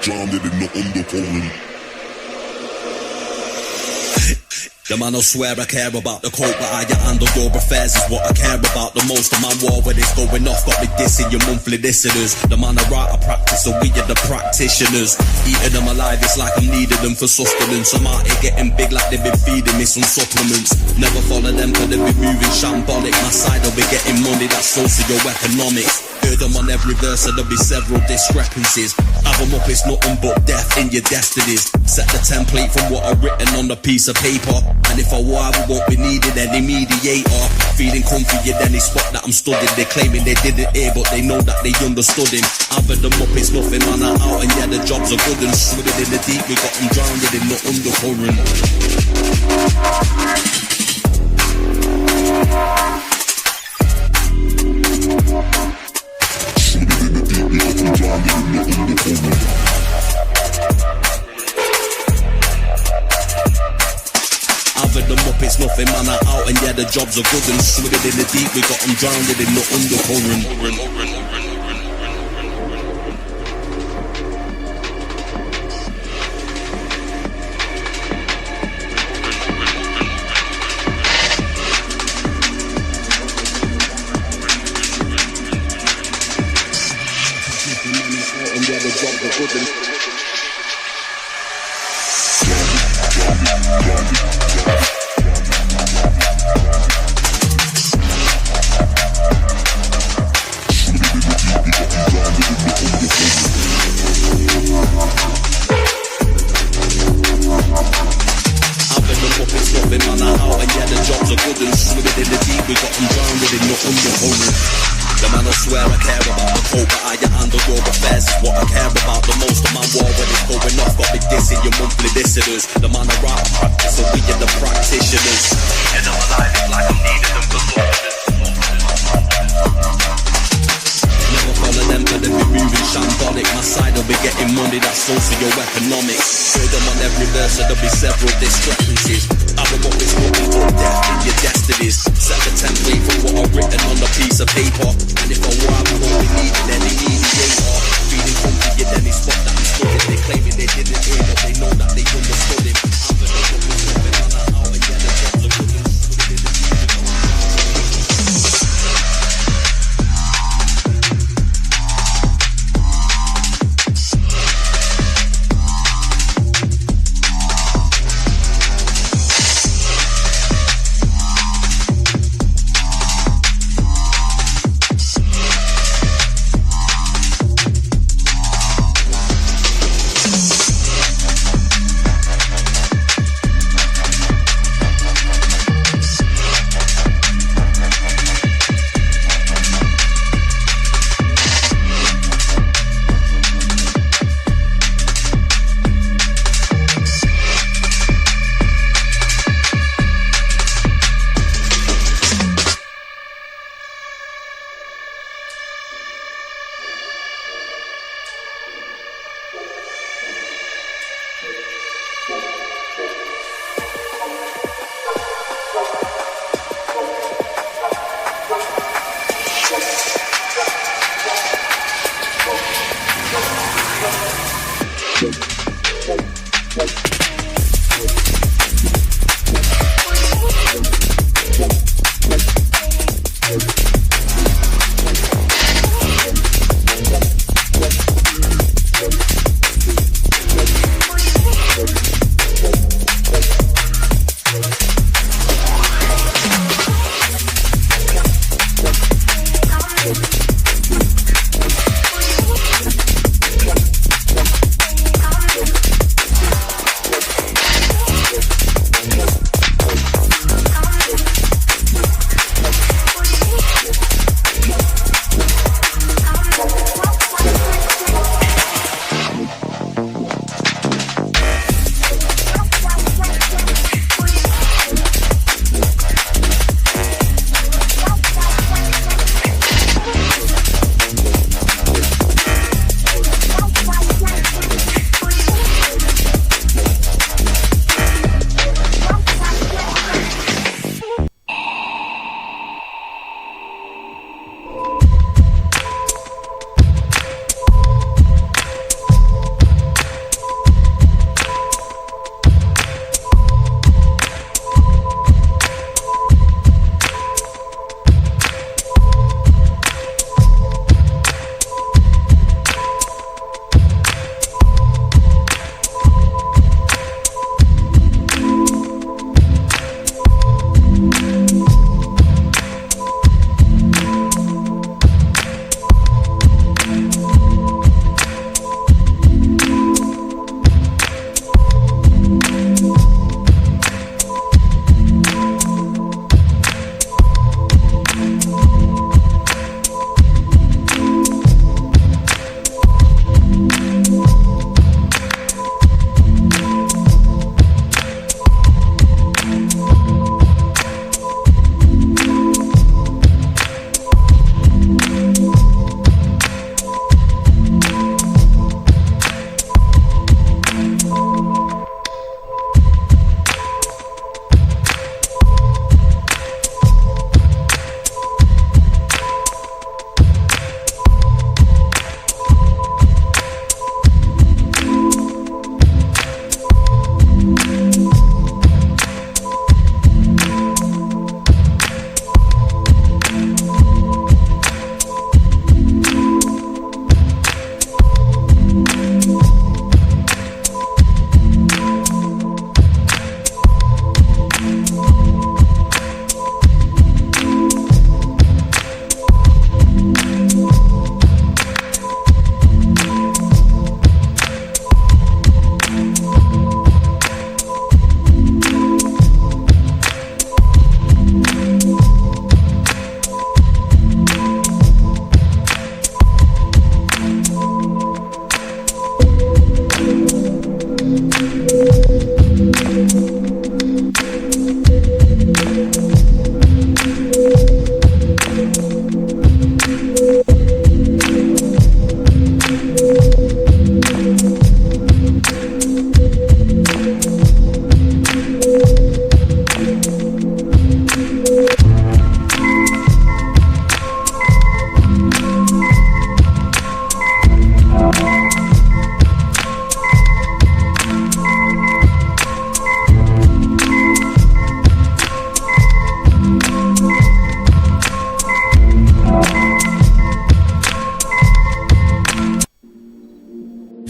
drowned in the undercurrent. The man, I swear I care about the coat, but how you handle your affairs is what I care about the most. The man war when it's going off, got me dissing your monthly listeners. The man I write, I practice, so we are the practitioners. Eating them alive, it's like I'm needing them for sustenance. I'm out here getting big like they've been feeding me some supplements. Never follow them cause they be moving shambolic. My side will be getting money, that's socio-economics. Heard them on every verse, so there'll be several discrepancies. Have them up, it's nothing but death in your destinies. Set the template from what I've written on a piece of paper. And if I war, we won't be needing any mediator. Feeling comfy in any spot that I'm studying. They claiming they didn't hear, but they know that they understood him. Having them up, it's nothing, man, I'm out. And yeah, the jobs are good and swimming in the deep. We got them drowned in the undercurrent. Having them up, it's nothing, man, I'm out. And yeah, the jobs are good and swimming in the deep. We got them drowned in the undercurrent. The man, I swear I care about the coat, but how you handle your affairs is what I care about the most. The man war when it's going off, got me dissing your monthly listeners. The man I write, practice, so we are the practitioners. And I'm alive, it's like I'm needing them for never follow them, cause they be moving shambolic. My side will be getting money, that's socio-economics. Heard them on every verse, so there'll be several discrepancies. Have them up, it's nothing but death in your destinies. Set the template from what I've written on a piece of paper. And if I war, we won't be needing any mediator. Feeling comfy in any spot that I'm studying. They claiming they didn't hear, but they know that they understood him. Having them up, it's nothing, man, I'm out. And yeah, the jobs are good and swimming in the deep.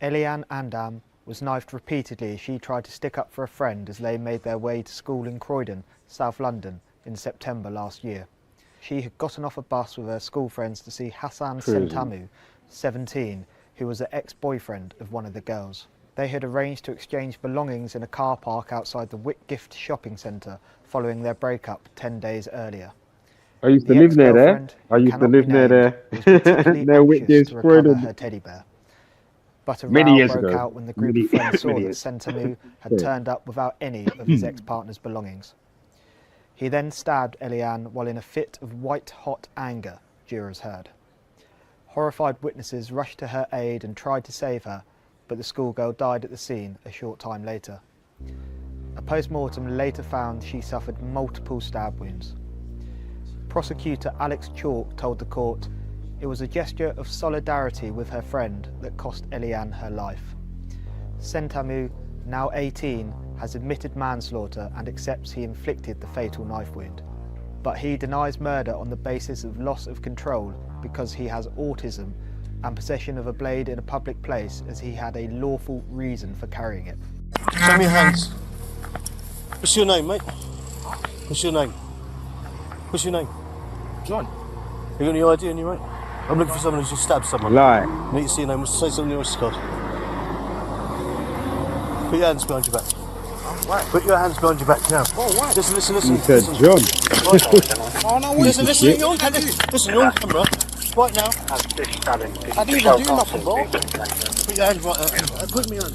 Elianne Andam was knifed repeatedly as she tried to stick up for a friend as they made their way to school in Croydon, South London, in September last year. She had gotten off a bus with her school friends to see Hassan Sentamu, 17, who was the ex-boyfriend of one of the girls. They had arranged to exchange belongings in a car park outside the Whitgift shopping centre following their breakup 10 days earlier. I used to The live near there. ex-girlfriend, I who used to cannot live be near named, there. was particularly Near anxious Whitgift, to recover Croydon. her teddy bear. But a Many row years broke ago. out when the group of friends saw that Sentamu had Yeah. turned up without any of his ex-partner's belongings. He then stabbed Elianne while in a fit of white-hot anger, jurors heard. Horrified witnesses rushed to her aid and tried to save her, but the schoolgirl died at the scene a short time later. A post-mortem later found she suffered multiple stab wounds. Prosecutor Alex Chalk told the court it was a gesture of solidarity with her friend that cost Elianne her life. Sentamu, now 18, has admitted manslaughter and accepts he inflicted the fatal knife wound. But he denies murder on the basis of loss of control because he has autism and possession of a blade in a public place as he had a lawful reason for carrying it. Show me your hands. What's your name, mate? What's your name? What's your name? John. You got any ID on you, mate? I'm looking for someone who's just stabbed someone. Lie. I need to see your name. Say something on your card. Put your hands behind your back. Put your hands behind your back now. Oh, why? Listen. You said John. Oh, no, Listen, you're on camera. Listen, you're on camera. Right now. I didn't even do nothing, bro. Put your hands right there. Put me on.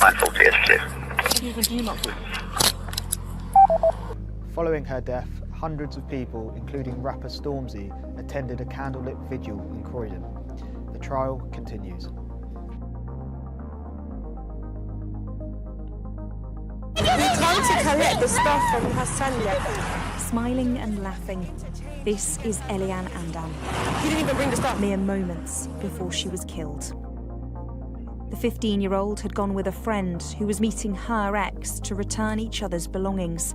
I didn't even do nothing. Following her death, hundreds of people, including rapper Stormzy, attended a candlelit vigil in Croydon. The trial continues. We come to collect the stuff from Hassan, yeah. Smiling and laughing, this is Elianne Andam. He didn't even bring the stuff. Mere moments before she was killed. The 15-year-old had gone with a friend who was meeting her ex to return each other's belongings.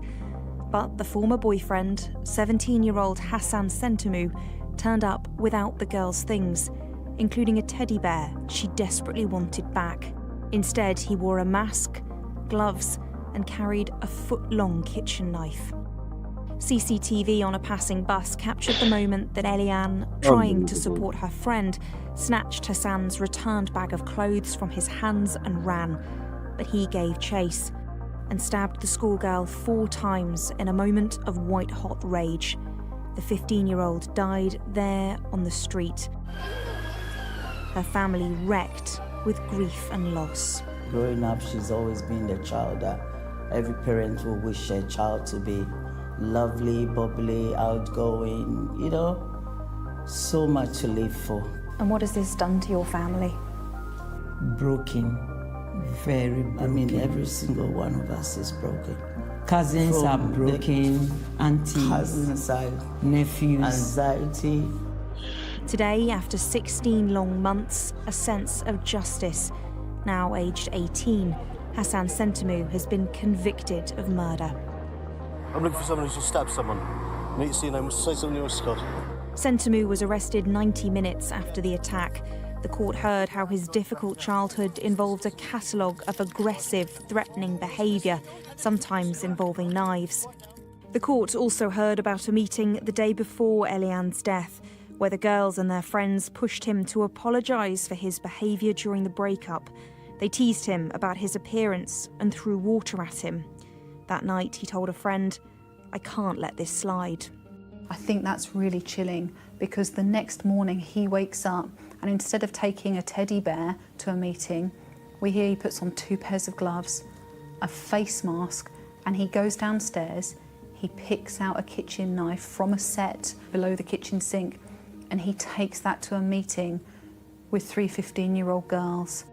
But the former boyfriend, 17-year-old Hassan Sentamu, turned up without the girl's things, including a teddy bear she desperately wanted back. Instead, he wore a mask, gloves, and carried a foot-long kitchen knife. CCTV on a passing bus captured the moment that Elianne, trying to support her friend, snatched Hassan's returned bag of clothes from his hands and ran. But he gave chase and stabbed the schoolgirl 4 times in a moment of white-hot rage. The 15-year-old died there on the street. Her family wrecked with grief and loss. Growing up, she's always been the child that every parent will wish their child to be. Lovely, bubbly, outgoing, you know, so much to live for. And what has this done to your family? Broken, very broken. I mean, every single one of us is broken. Cousins are broken, aunties, cousins are nephews, anxiety. Today, after 16 long months, a sense of justice. Now aged 18, Hassan Sentamu has been convicted of murder. I'm looking for someone who's just stabbed someone. I need to see your name. Say something on your card. Sentamu was arrested 90 minutes after the attack. The court heard how his difficult childhood involved a catalogue of aggressive, threatening behaviour, sometimes involving knives. The court also heard about a meeting the day before Elianne's death, where the girls and their friends pushed him to apologise for his behaviour during the breakup. They teased him about his appearance and threw water at him. That night, he told a friend, "I can't let this slide." I think that's really chilling because the next morning he wakes up and instead of taking a teddy bear to a meeting, we hear he puts on 2 pairs of gloves, a face mask, and he goes downstairs, he picks out a kitchen knife from a set below the kitchen sink, and he takes that to a meeting with 3 15-year-old girls.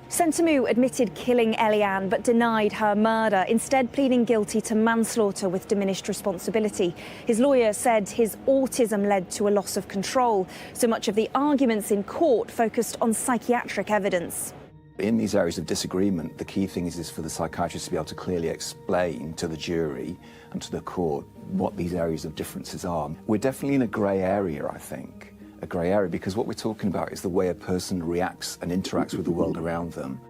Sentamu admitted killing Elianne but denied her murder, instead pleading guilty to manslaughter with diminished responsibility. His lawyer said his autism led to a loss of control, so much of the arguments in court focused on psychiatric evidence. In these areas of disagreement, the key thing is for the psychiatrist to be able to clearly explain to the jury and to the court what these areas of differences are. We're definitely in a grey area, I think. a grey area, because what we're talking about is the way a person reacts and interacts with the world around them.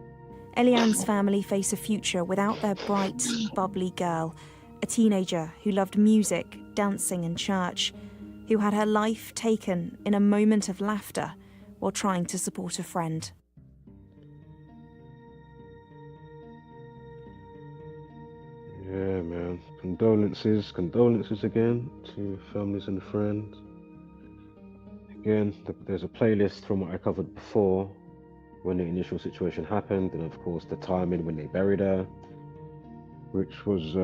Elianne's family face a future without their bright, bubbly girl, a teenager who loved music, dancing and church, who had her life taken in a moment of laughter while trying to support a friend. Yeah, man. Condolences again to families and friends. Again, there's a playlist from what I covered before, when the initial situation happened, and of course the timing when they buried her, which was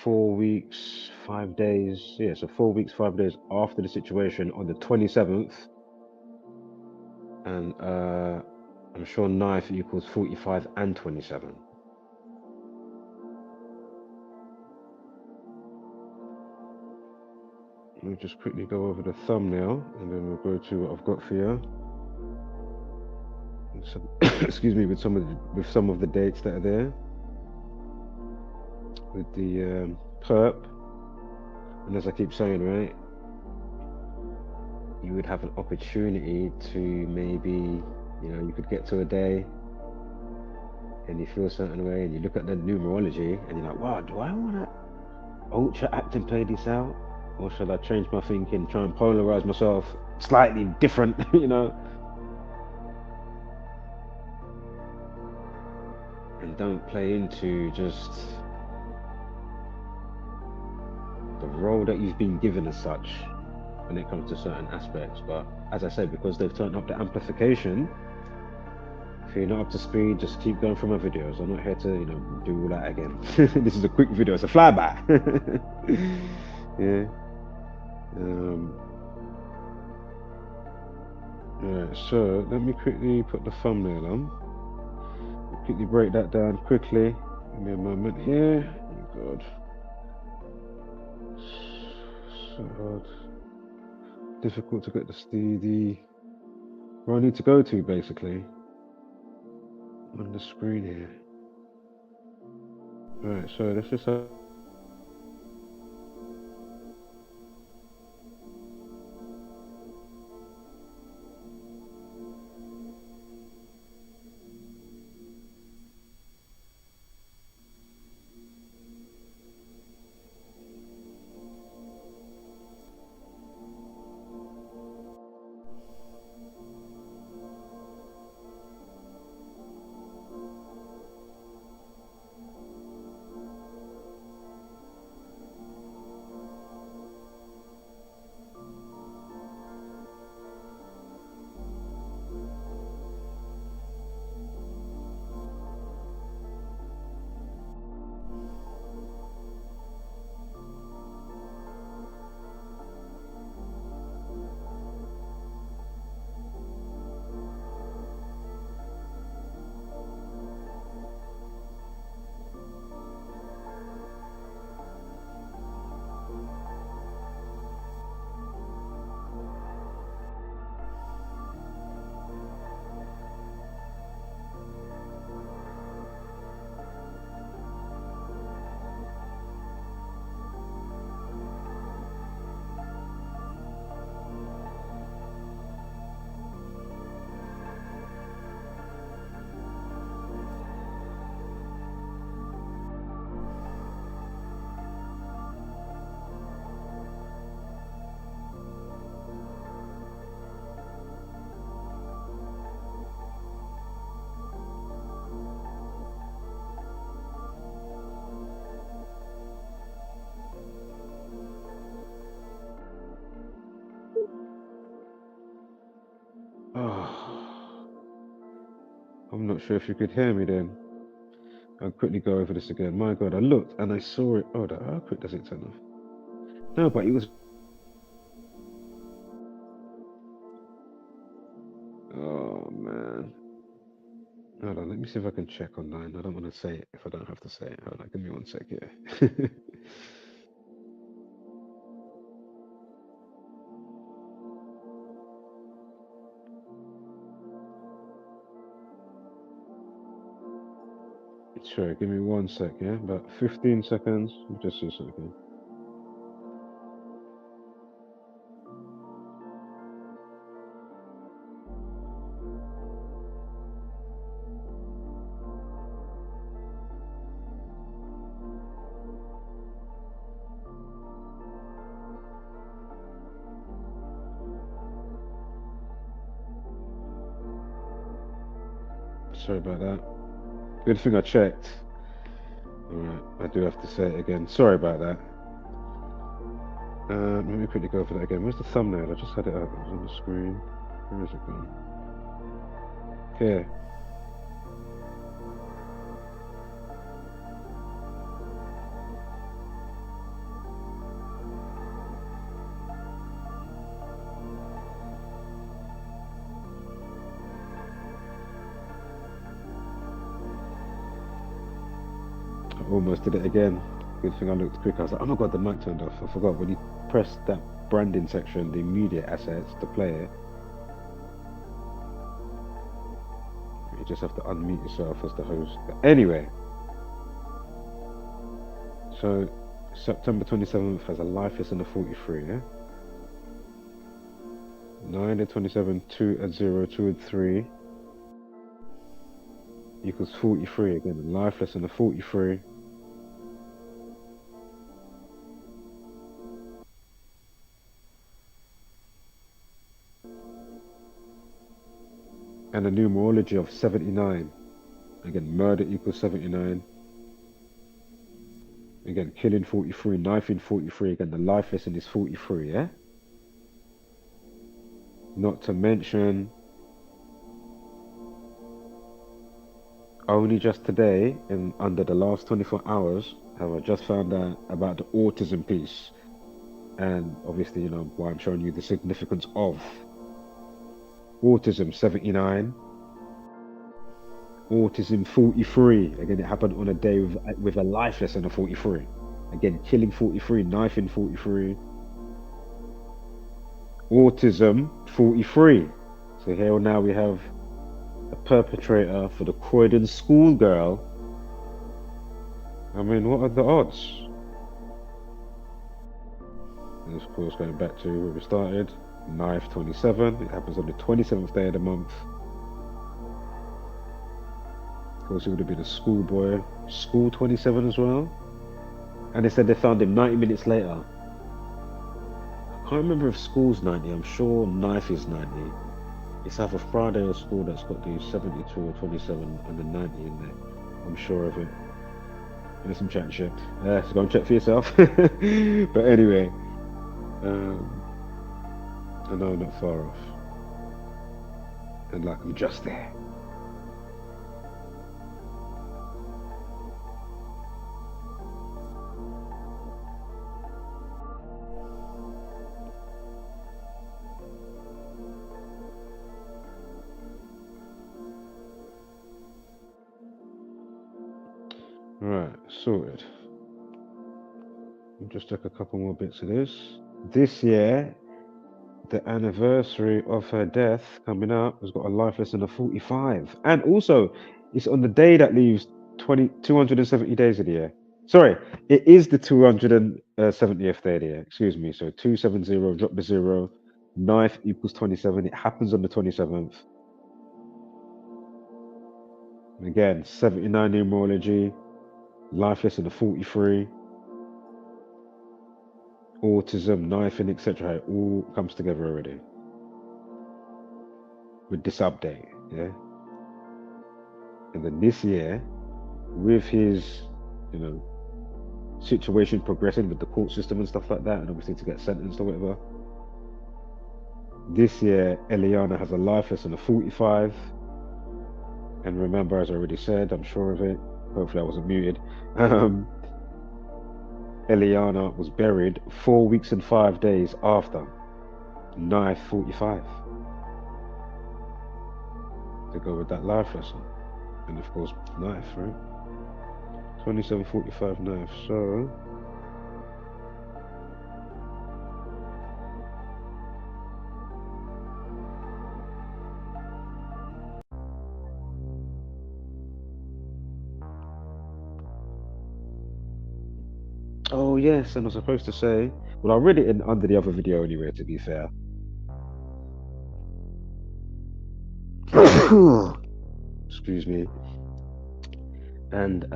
4 weeks, 5 days. Yeah, so 4 weeks, 5 days after the situation on the 27th. And I'm sure knife equals 45 and 27. We'll just quickly go over the thumbnail and then we'll go to what I've got for you. Some, excuse me, with some of the dates that are there. With the perp, and as I keep saying, right, you would have an opportunity to maybe, you could get to a day and you feel a certain way and you look at the numerology and you're like, wow, do I want to ultra act and play this out, or should I change my thinking, try and polarize myself slightly different, and don't play into just the role that you've been given as such when it comes to certain aspects. But as I said, because they've turned up the amplification, if you're not up to speed, just keep going through my videos. I'm not here to do all that again. This is a quick video, it's a flyby. Yeah. Alright, so let me quickly put the thumbnail on. I'll quickly break that down quickly. Give me a moment here. Oh god. So hard. Difficult to get the where I need to go to, basically, on the screen here. Right, so let's just have I'm not sure if you could hear me then. I'll quickly go over this again. My god, I looked and I saw it. Oh, how quick does it turn off? No, but it was... Oh, man. Hold on, let me see if I can check online. I don't want to say it if I don't have to say it. Hold on, give me 1 sec here. Sure, give me 1 sec, yeah? About 15 seconds. We'll just see something. Sorry about that. Good thing I checked. Alright, I do have to say it again. Sorry about that. Let me quickly go for that again. Where's the thumbnail? I just had it up. It was on the screen. Where is it gone? Here. I almost did it again. Good thing I looked quick. I was like, oh my god, the mic turned off. I forgot when you press that branding section, the immediate assets to play it. You just have to unmute yourself as the host. But anyway, so September 27th has a life lesson of 43, yeah? 9 and 27, 2 and 0, 2 and 3 equals 43 again. A life lesson of 43. And a numerology of 79. Again, murder equals 79. Again, killing 43, knifing 43. Again, the life lesson is 43, yeah? Not to mention, only just today, and under the last 24 hours, have I just found out about the autism piece. And obviously, you know, why I'm showing you the significance of autism 79, autism 43. Again, it happened on a day with a life lesson of 43. Again, killing 43, knifing 43, autism 43. So here now we have a perpetrator for the Croydon schoolgirl. I mean, what are the odds? And of course, going back to where we started, knife 27. It happens on the 27th day of the month. Of course, it would have been a schoolboy. School 27 as well. And they said they found him 90 minutes later. I can't remember if school's 90. I'm sure knife is 90. It's either Friday or school that's got the 72 or 27 and the 90 in there. I'm sure of it. There's some chat shit. So go and check for yourself. But anyway, I know I'm not far off. And like, I'm just there. Right, sorted. I'll just take a couple more bits of this. This year, the anniversary of her death coming up has got a life lesson of 45. And also, it's on the day that leaves 270 days of the year. Sorry, it is the 270th day of the year. Excuse me. So 270, drop the 0. Knife equals 27. It happens on the 27th. Again, 79 numerology. Life lesson of 43. Autism, knifing, etc. It all comes together already with this update, yeah. And then this year, with his, you know, situation progressing with the court system and stuff like that, and obviously to get sentenced or whatever, this year Elianne has a life lesson of 45. And remember, as I already said, I'm sure of it. Hopefully I wasn't muted. Elianne was buried 4 weeks and 5 days after knife 45 to go with that life lesson, and of course knife, right? 2745 knife. So oh yes, and I was supposed to say, well, I read it in under the other video anyway, to be fair. Excuse me. And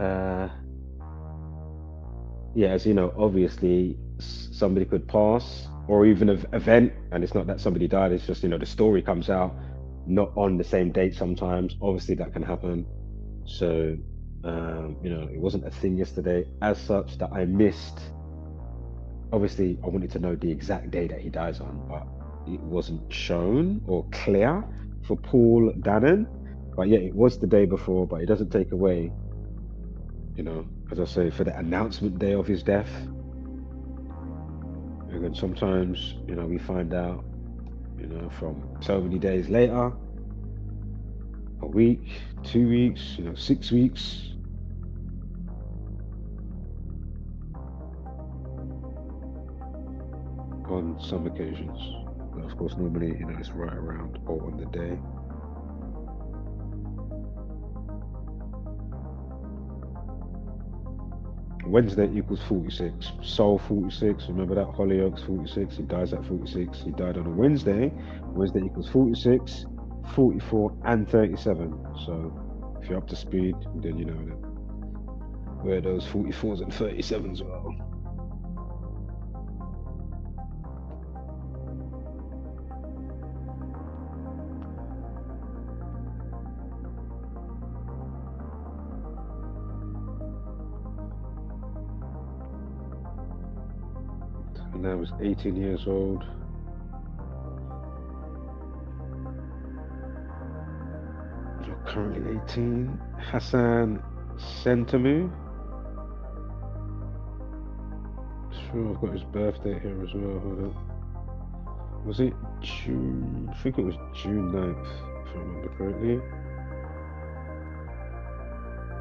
yeah, as you know, obviously somebody could pass or even an event, and it's not that somebody died, it's just, you know, the story comes out not on the same date sometimes. Obviously, that can happen. So, it wasn't a thing yesterday as such that I missed. Obviously, I wanted to know the exact day that he dies on, but it wasn't shown or clear for Paul Danan. But yeah, it was the day before, but it doesn't take away, as I say, for the announcement day of his death. And then sometimes, we find out, from so many days later, a week, 2 weeks, 6 weeks. On some occasions. But of course, normally, it's right around or on the day. Wednesday equals 46. Soul 46. Remember that? Hollyoaks 46. He dies at 46. He died on a Wednesday. Wednesday equals 46, 44, and 37. So if you're up to speed, then you know that where those 44s and 37s are. And I was 18 years old. You're currently 18. Hassan Sentamu. Sure, I've got his birthday here as well. Hold up. Was it June? I think it was June 9th, if I remember correctly.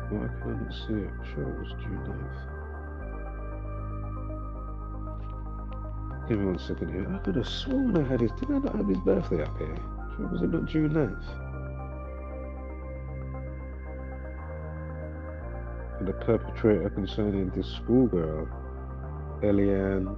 Why can I not see it? I'm sure it was June 9th. Give me 1 second here. I could have sworn I had his. Did I not have his birthday up here? Sure, was it not June 9th? And the perpetrator concerning this schoolgirl, Elianne.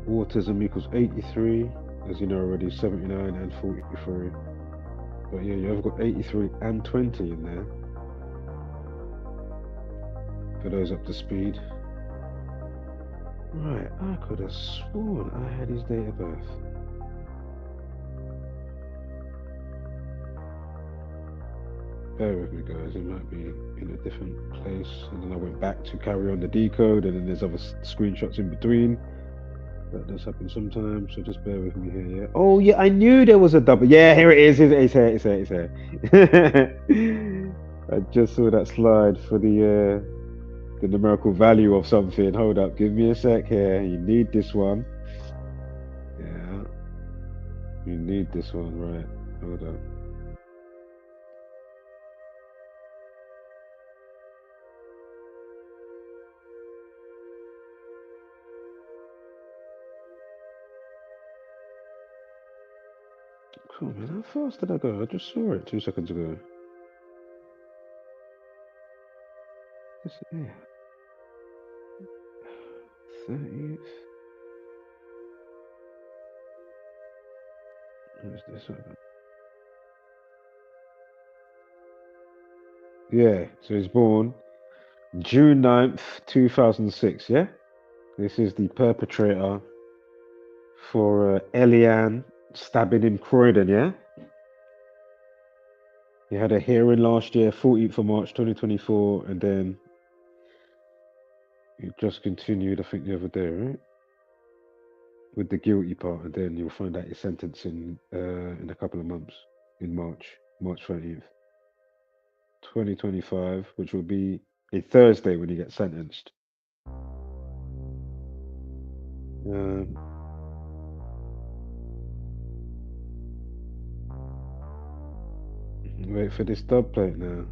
Autism equals 83, as you know already, 79 and 43. But yeah, you've got 83 and 20 in there. For those up to speed. Right, I could have sworn I had his date of birth. Bear with me guys, it might be in a different place. And then I went back to carry on the decode, and then there's other screenshots in between. That does happen sometimes, so just bear with me here, yeah? Oh, yeah, I knew there was a double. Yeah, here it is. It's here. I just saw that slide for the numerical value of something. Hold up, give me a sec here. You need this one. Yeah. You need this one, right. Hold up. Cool, man. How fast did I go? I just saw it 2 seconds ago. Yeah. 30th. Where's this one? Yeah, so he's born June 9th, 2006, yeah? This is the perpetrator for Elianne stabbing in Croydon, yeah? He had a hearing last year, 14th of March 2024, and then it just continued, I think, the other day, right? With the guilty part, and then you'll find out his sentence in a couple of months, in March 30th, 2025, which will be a Thursday when he gets sentenced. Wait for this dub plate now.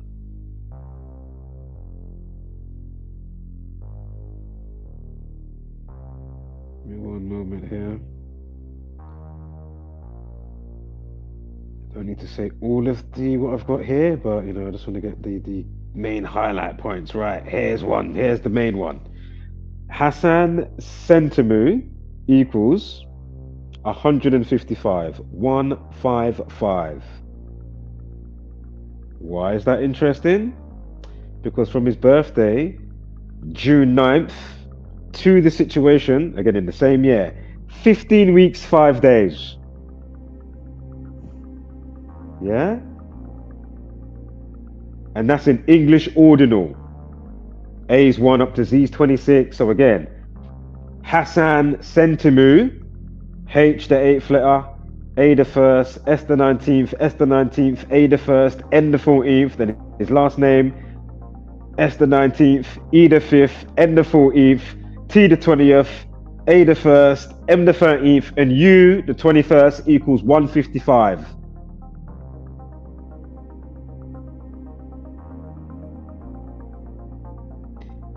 Give me 1 moment here. Don't need to say all of what I've got here, but I just want to get the main highlight points right. Here's one. Here's the main one. Hassan Sentamu equals 155. 155. Why is that interesting? Because from his birthday, June 9th, to the situation, again in the same year, 15 weeks, 5 days. Yeah? And that's in English ordinal. A's 1 up to Z's 26. So again, Hassan Sentamu, H the 8th letter, A the 1st, S the 19th, S the 19th, A the 1st, N the 14th, then his last name, S the 19th, E the 5th, N the 14th, T the 20th, A the 1st, M the 13th, and U the 21st equals 155.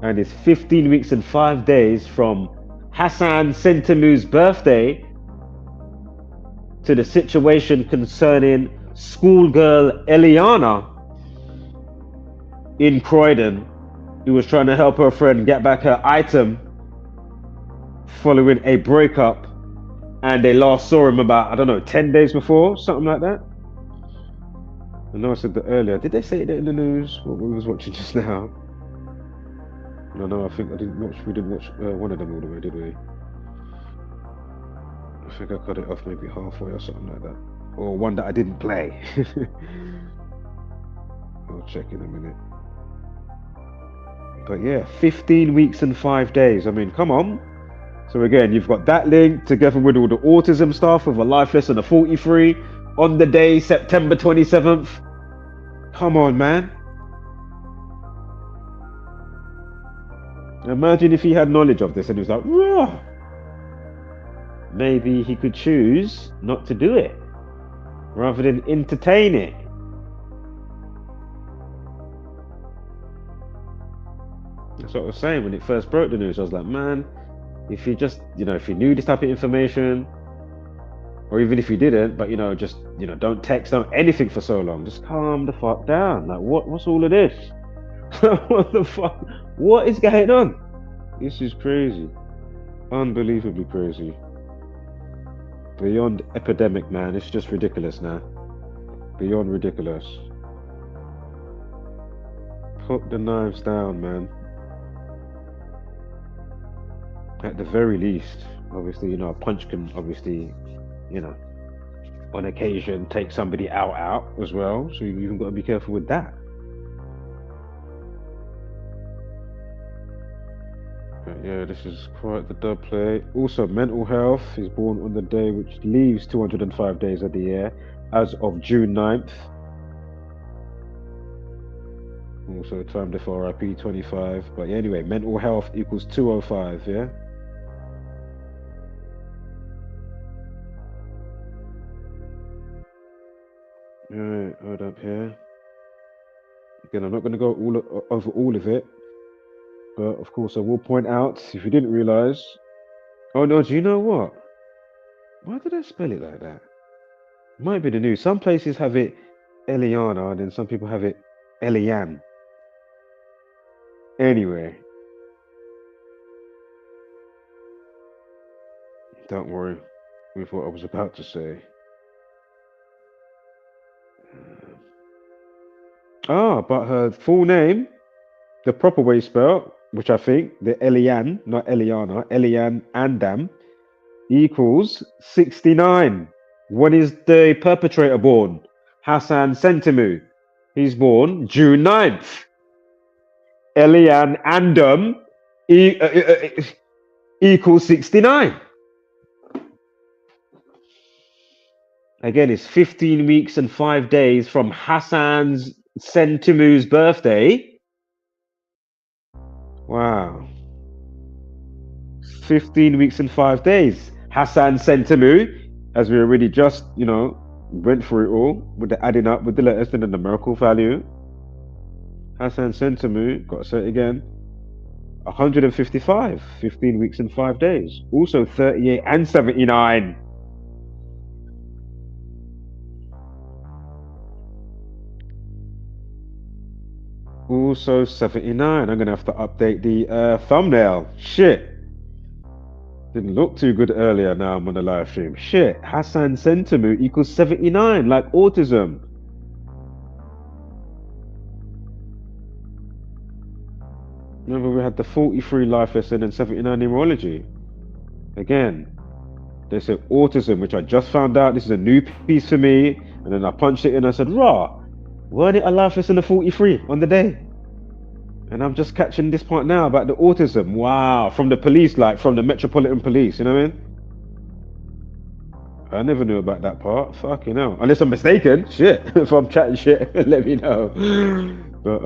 And it's 15 weeks and 5 days from Hassan Sentamu's birthday to the situation concerning schoolgirl Elianne in Croydon, who was trying to help her friend get back her item following a breakup, and they last saw him about, I don't know, 10 days before, something like that. I know I said that earlier. Did they say it in the news? What we was watching just now? No, I think we didn't watch one of them all the way, did we? I think I cut it off maybe halfway or something like that. Or one that I didn't play. I'll check in a minute. But yeah, 15 weeks and 5 days. I mean, come on. So again, you've got that link together with all the autism stuff with a life lesson of 43 on the day, September 27th. Come on, man. Imagine if he had knowledge of this and he was like, whoa. Maybe he could choose not to do it rather than entertain it. That's what I was saying when it first broke the news. I was like, man, if you just, if you knew this type of information, or even if you didn't, but just, don't text them anything for so long, just calm the fuck down. Like, what's all of this? What the fuck? What is going on? This is crazy. Unbelievably crazy. Beyond epidemic, man. It's just ridiculous now. Beyond ridiculous. Put the knives down, man. At the very least, obviously, a punch can obviously, on occasion take somebody out as well. So you've even got to be careful with that. But yeah, this is quite the dub play. Also, mental health is born on the day which leaves 205 days of the year as of June 9th. Also timed for RIP 25. But yeah, anyway, mental health equals 205, yeah? Alright, hold up here. Again, I'm not going to go over all of it. But of course, I will point out, if you didn't realize, oh no, do you know what? Why did I spell it like that? Might be the news. Some places have it Elianne, and then some people have it Elianne. Anyway, don't worry with what I was about to say. But her full name, the proper way spelled, which I think, the Elianne, not Eliana, Elianne Andam, equals 69. When is the perpetrator born? Hassan Sentamu. He's born June 9th. Elianne Andam equals 69. Again, it's 15 weeks and 5 days from Hassan Sentamu's birthday. Wow. 15 weeks and 5 days. Hassan Sentamu, as we already just, went through it all with the adding up with the letters and the numerical value. Hassan Sentamu, got to say it again, 155, 15 weeks and 5 days. Also 38 and 79. also 79. I'm gonna have to update the thumbnail. Shit. Didn't look too good earlier. Now I'm on the live stream. Shit. Hassan Sentamu equals 79, like autism. Remember we had the 43 life lesson and 79 numerology. Again, they said autism, which I just found out. This is a new piece for me. And then I punched it in and I said, rah, weren't it a life lesson of 43 on the day? And I'm just catching this part now about the autism. Wow, from the police, like from the Metropolitan Police, you know what I mean? I never knew about that part. Fucking hell. Unless I'm mistaken. Shit. If I'm chatting shit, let me know. But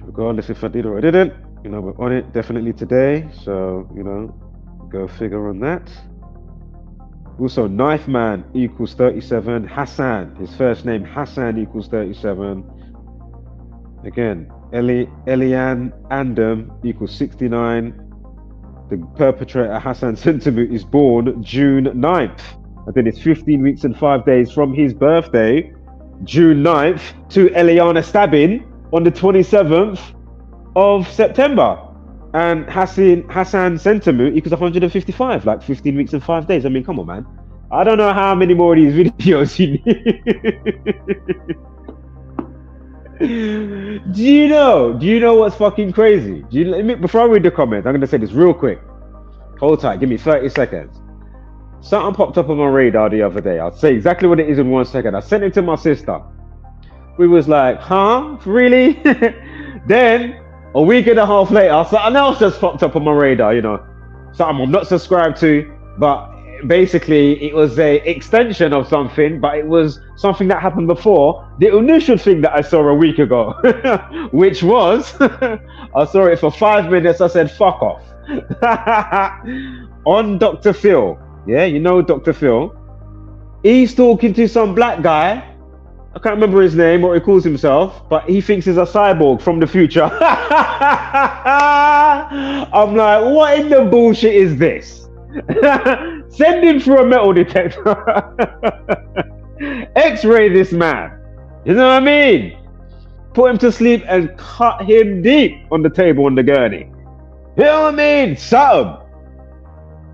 regardless if I did or I didn't, you know, we're on it definitely today. So, you know, go figure on that. Also, Knife Man equals 37. Hassan, his first name Hassan equals 37. Again, Elianne Andam equals 69. The perpetrator Hassan Sentamu is born June 9th. And then it's 15 weeks and 5 days from his birthday, June 9th, to Elianne stabbing on the 27th of September. And Hassan Sentamu equals 155, like 15 weeks and 5 days. I mean, come on, man. I don't know how many more of these videos you need. Do you know what's fucking crazy? Before I read the comment, I'm going to say this real quick. Hold tight, give me 30 seconds. Something popped up on my radar the other day. I'll say exactly what it is in 1 second. I sent it to my sister. We was like, huh? Really? Then, a week and a half later, something else just popped up on my radar, you know. Something I'm not subscribed to, but basically it was a extension of something, but it was something that happened before the initial thing that I saw a week ago. Which was, I saw it for 5 minutes, I said, fuck off. On Dr. Phil, yeah, you know Dr. Phil, he's talking to some black guy. I can't remember his name or he calls himself, but he thinks he's a cyborg from the future. I'm like, what in the bullshit is this? Send him through a metal detector. X-ray this man. You know what I mean? Put him to sleep and cut him deep on the table on the gurney. You know what I mean? Something.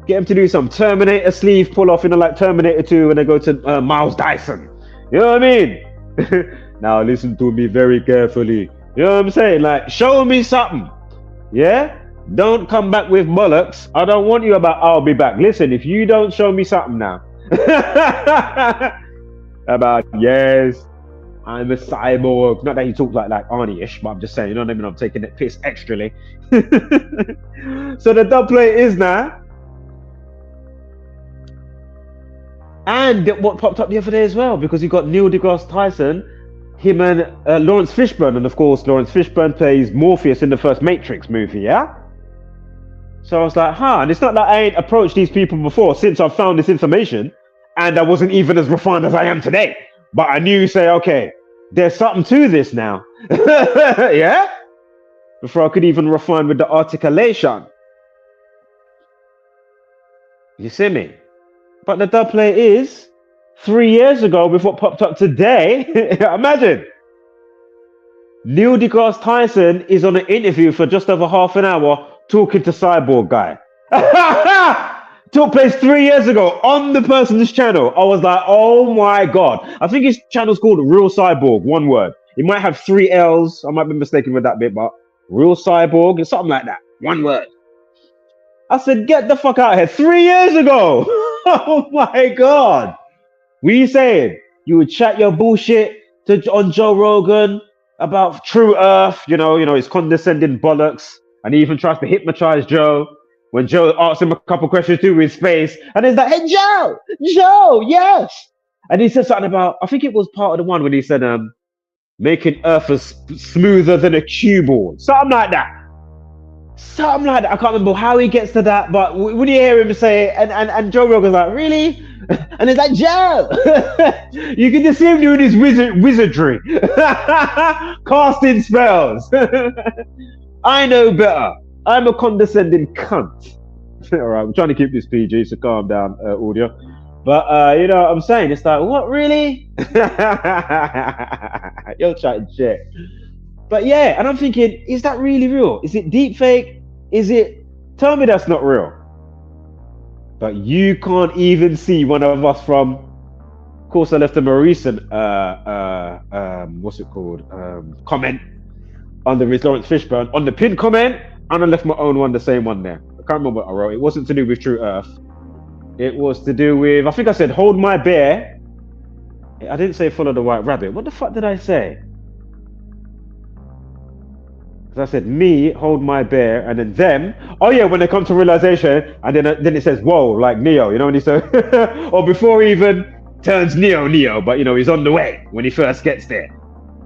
Get him to do some Terminator sleeve pull off, you know, like Terminator 2 when they go to Miles Dyson. You know what I mean? Now listen to me very carefully. You know what I'm saying? Like, show me something. Yeah? Don't come back with bollocks. I don't want you about I'll be back. Listen, if you don't show me something now about, yes, I'm a cyborg. Not that he talks like Arnie-ish, but I'm just saying, you know what I mean? I'm taking that piss extrally. So the dub play is now. And what popped up the other day as well, because you got Neil deGrasse Tyson, him and Lawrence Fishburne, and of course Lawrence Fishburne plays Morpheus in the first Matrix movie, yeah? So I was like, and it's not that I ain't approached these people before since I found this information, and I wasn't even as refined as I am today. But I knew, say, okay, there's something to this now. Yeah? Before I could even refine with the articulation. You see me? But the dub play is 3 years ago with what popped up today. Imagine. Neil deGrasse Tyson is on an interview for just over half an hour talking to Cyborg guy. Took place 3 years ago on the person's channel. I was like, oh my God. I think his channel's called Real Cyborg, one word. He might have 3 L's. I might be mistaken with that bit, but Real Cyborg, or something like that. One word. I said, get the fuck out of here. 3 years ago. Oh my God. What are you saying? You would chat your bullshit on Joe Rogan about True Earth, you know, his condescending bollocks. And he even tries to hypnotize Joe when Joe asks him a couple questions to his face. And he's like, hey, Joe, yes. And he said something about, I think it was part of the one when he said, making Earth as smoother than a cue ball. Something like that. I can't remember how he gets to that, but when you hear him say it, and Joe Rogan's like, really? And it's like, Joe! You can just see him doing his wizardry. Casting spells. I know better. I'm a condescending cunt. All right, I'm trying to keep this PG, so calm down, audio. But you know what I'm saying? It's like, what, really? You're chatting shit. But yeah, and I'm thinking, is that really real? Is it deep fake? Is it? Tell me that's not real. But you can't even see one of us from. Of course, I left them a recent what's it called? Comment under his Lawrence Fishburne on the pinned comment, and I left my own one, the same one there. I can't remember what I wrote. It wasn't to do with True Earth. It was to do with, I think I said, hold my bear. I didn't say follow the white rabbit. What the fuck did I say? Because I said me, hold my bear, and then them. Oh yeah, when they come to realization, and then it says, whoa, like Neo, you know, when he said, or before he even turns Neo, but you know, he's on the way when he first gets there.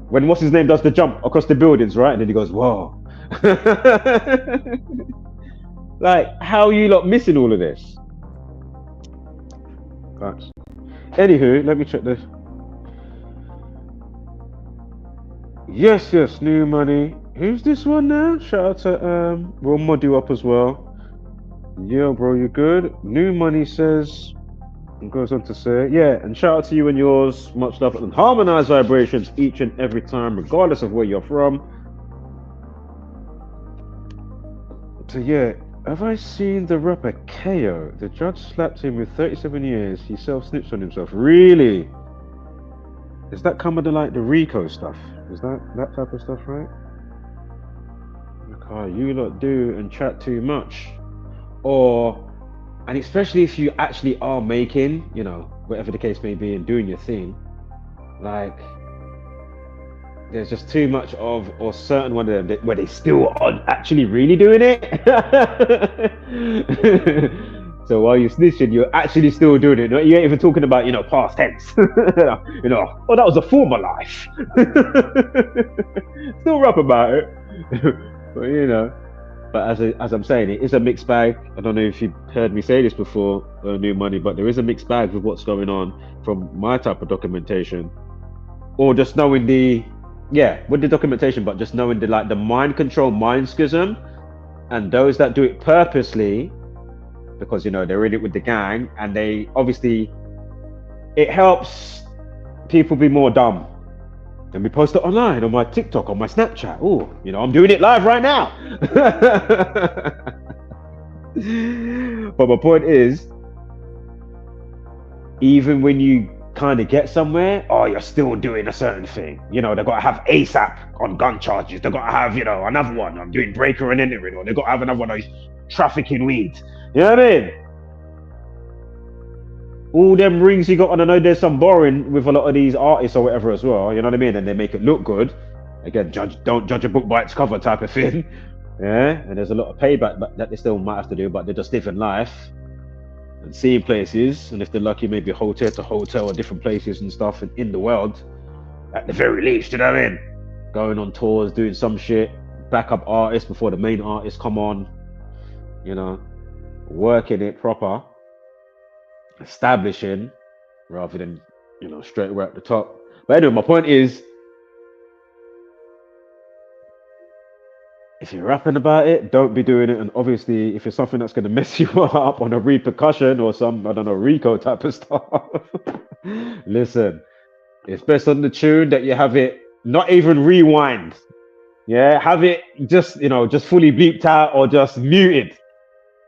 When what's his name does the jump across the buildings, right? And then he goes, whoa. Like, how are you lot missing all of this? But anywho, let me check this. Yes, new money. Who's this one now? Shout out to we'll mod you up as well. Yo, bro, you good? New money says, and goes on to say, yeah, and shout out to you and yours. Much love and harmonized vibrations each and every time, regardless of where you're from. So yeah, have I seen the rapper KO? The judge slapped him with 37 years. He self-snitched on himself. Really? Is that come under like the Rico stuff? Is that type of stuff, right? Okay, you lot do and chat too much. And especially if you actually are making, you know, whatever the case may be, and doing your thing, like, there's just too much of, or certain one of them where they still are actually really doing it. So while you're snitching, you're actually still doing it. You ain't even talking about, you know, past tense. You know, oh, that was a former life. Still rap about it. But you know, but as I'm saying, it is a mixed bag. I don't know if you've heard me say this before, New Money, but there is a mixed bag with what's going on from my type of documentation, or just knowing with the documentation, but just knowing the mind control, mind schism, and those that do it purposely, because you know they're in it with the gang, and they obviously, it helps people be more dumb. And we post it online on my TikTok, on my Snapchat. Oh, you know, I'm doing it live right now. But my point is, even when you kind of get somewhere, you're still doing a certain thing. You know, they've got to have ASAP on gun charges. They've got to have, you know, another one. I'm doing breaker and entering, or they've got to have another one of trafficking weed. You know what I mean? All them rings you got, and I know there's some borrowing with a lot of these artists or whatever as well, you know what I mean? And they make it look good. Again, don't judge a book by its cover type of thing. Yeah, and there's a lot of payback that they still might have to do, but they're just living life and seeing places, and if they're lucky, maybe hotel to hotel or different places and stuff in the world, at the very least, you know what I mean? Going on tours, doing some shit, backup artists before the main artists come on, you know, working it proper. Establishing rather than, you know, straight away at the top. But anyway, my point is, if you're rapping about it, don't be doing it. And obviously, if it's something that's going to mess you up on a repercussion or some, I don't know, Rico type of stuff, listen, it's best on the tune that you have it not even rewind. Yeah, have it just, you know, just fully bleeped out or just muted.